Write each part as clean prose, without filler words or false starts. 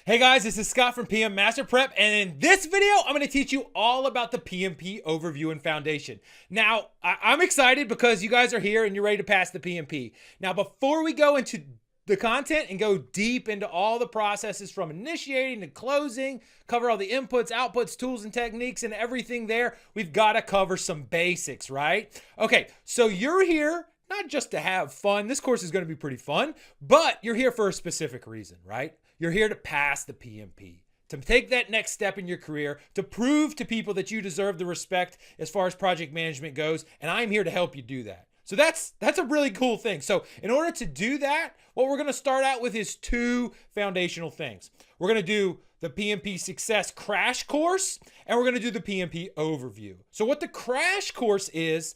Hey guys, this is Scott from PM Master Prep, and in this video, I'm going to teach you all about the PMP overview and foundation. Now, I'm excited because you guys are here and you're ready to pass the PMP. Now, before we go into the content and go deep into all the processes from initiating to closing, cover all the inputs, outputs, tools, and techniques and everything there, we've got to cover some basics, right? Okay, so you're here not just to have fun. This course is going to be pretty fun, but you're here for a specific reason, right? You're here to pass the PMP, to take that next step in your career, to prove to people that you deserve the respect as far as project management goes, and I'm here to help you do that. So that's a really cool thing. So in order to do that, what we're going to start out with is two foundational things. We're going to do the PMP Success Crash Course, and we're going to do the PMP Overview. So what the Crash Course is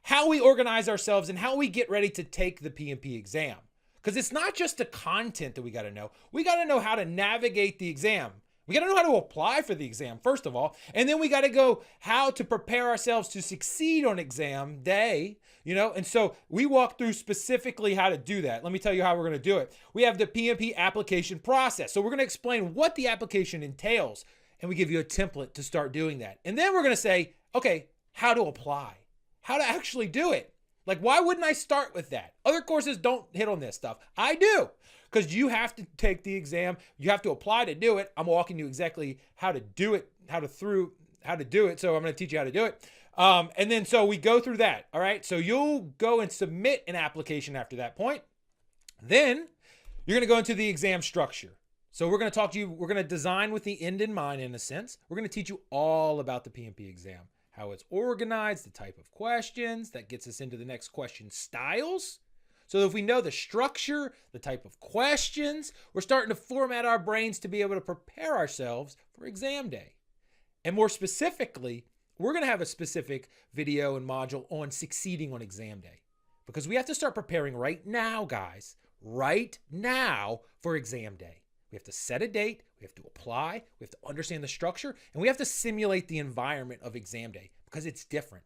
how we organize ourselves and how we get ready to take the PMP exam. Because it's not just the content that we got to know. We got to know how to navigate the exam. We got to know how to apply for the exam, first of all. And then we got to go how to prepare ourselves to succeed on exam day, and so we walk through specifically how to do that. Let me tell you how we're going to do it. We have the PMP application process. So we're going to explain what the application entails, and we give you a template to start doing that. And then we're going to say, okay, how to apply, how to actually do it. Like, why wouldn't I start with that? Other courses don't hit on this stuff. I do, because you have to take the exam. You have to apply to do it. I'm walking you exactly how to do it, how to do it. So I'm going to teach you how to do it. And then, so we go through that. All right. So you'll go and submit an application after that point. Then you're going to go into the exam structure. So we're going to talk to you. We're going to design with the end in mind, in a sense. We're going to teach you all about the PMP exam. How it's organized, the type of questions. That gets us into the next question styles. So if we know the structure, the type of questions, we're starting to format our brains to be able to prepare ourselves for exam day. And more specifically, we're going to have a specific video and module on succeeding on exam day. Because we have to start preparing right now, guys, right now for exam day. We have to set a date, we have to apply, we have to understand the structure, and we have to simulate the environment of exam day because it's different.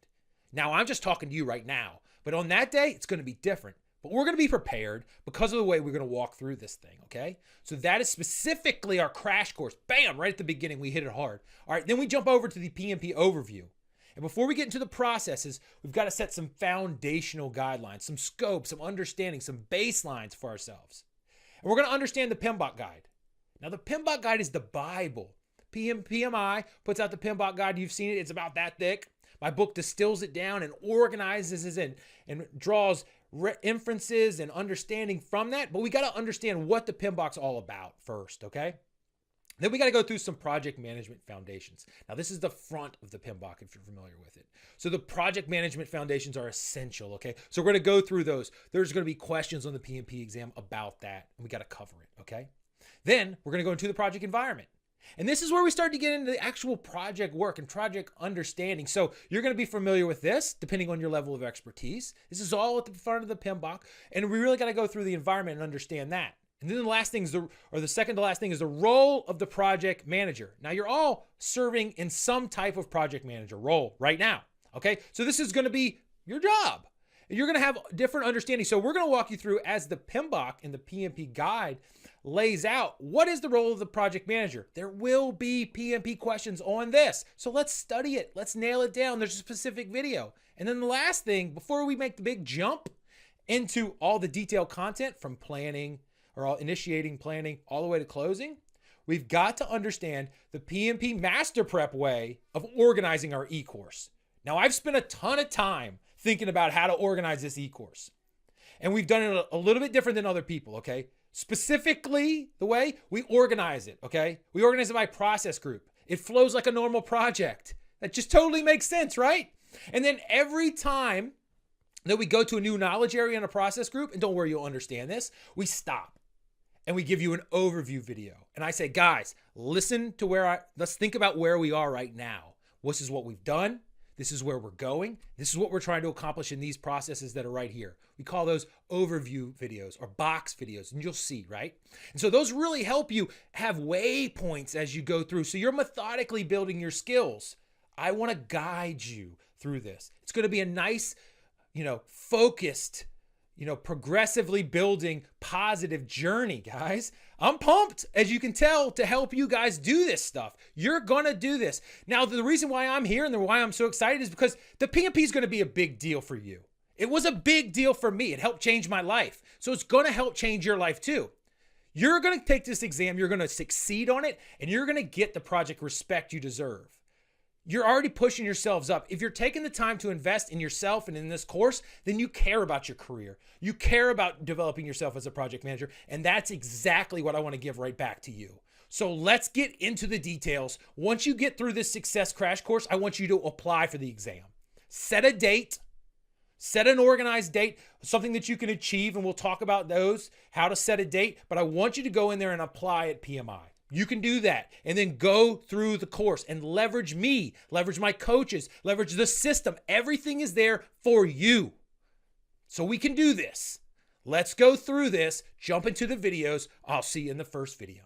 Now, I'm just talking to you right now, but on that day, it's going to be different. But we're going to be prepared because of the way we're going to walk through this thing, okay? So that is specifically our crash course. Bam, right at the beginning, we hit it hard. All right, then we jump over to the PMP overview. And before we get into the processes, we've got to set some foundational guidelines, some scope, some understanding, some baselines for ourselves. And we're going to understand the PMBOK guide. Now, the PMBOK guide is the Bible. PMI puts out the PMBOK guide. You've seen it. It's about that thick. My book distills it down and organizes it and draws inferences and understanding from that. But we got to understand what the PMBOK's all about first, okay? Then we got to go through some project management foundations. Now, this is the front of the PMBOK if you're familiar with it. So the project management foundations are essential, okay? So we're going to go through those. There's going to be questions on the PMP exam about that, and we got to cover it, okay? Then we're going to go into the project environment. And this is where we start to get into the actual project work and project understanding. So you're going to be familiar with this depending on your level of expertise. This is all at the front of the PMBOK. And we really got to go through the environment and understand that. And then the last thing is the second to last thing is the role of the project manager. Now you're all serving in some type of project manager role right now. Okay. So this is going to be your job. You're going to have different understanding. So we're going to walk you through as the PMBOK and the PMP guide lays out what is the role of the project manager. There will be PMP questions on this. So let's study it. Let's nail it down. There's a specific video. And then the last thing, before we make the big jump into all the detailed content from planning or initiating planning all the way to closing, we've got to understand the PMP Master Prep way of organizing our e-course. Now, I've spent a ton of time thinking about how to organize this e-course. And we've done it a little bit different than other people, okay? Specifically, the way we organize it, okay? We organize it by process group. It flows like a normal project. That just totally makes sense, right? And then every time that we go to a new knowledge area in a process group, and don't worry, you'll understand this, we stop and we give you an overview video. And I say, guys, listen to let's think about where we are right now. This is what we've done. This is where we're going. This is what we're trying to accomplish in these processes that are right here. We call those overview videos or box videos, and you'll see, right? And so those really help you have waypoints as you go through. So you're methodically building your skills. I want to guide you through this. It's going to be a nice, focused, progressively building positive journey, guys. I'm pumped, as you can tell, to help you guys do this stuff. You're going to do this. Now, the reason why I'm here and why I'm so excited is because the PMP is going to be a big deal for you. It was a big deal for me. It helped change my life. So it's going to help change your life too. You're going to take this exam, you're going to succeed on it, and you're going to get the project respect you deserve. You're already pushing yourselves up. If you're taking the time to invest in yourself and in this course, then you care about your career. You care about developing yourself as a project manager, and that's exactly what I want to give right back to you. So let's get into the details. Once you get through this success crash course, I want you to apply for the exam. Set a date. Set an organized date, something that you can achieve, and we'll talk about those, how to set a date, but I want you to go in there and apply at PMI. You can do that and then go through the course and leverage me, leverage my coaches, leverage the system. Everything is there for you. So we can do this. Let's go through this, jump into the videos. I'll see you in the first video.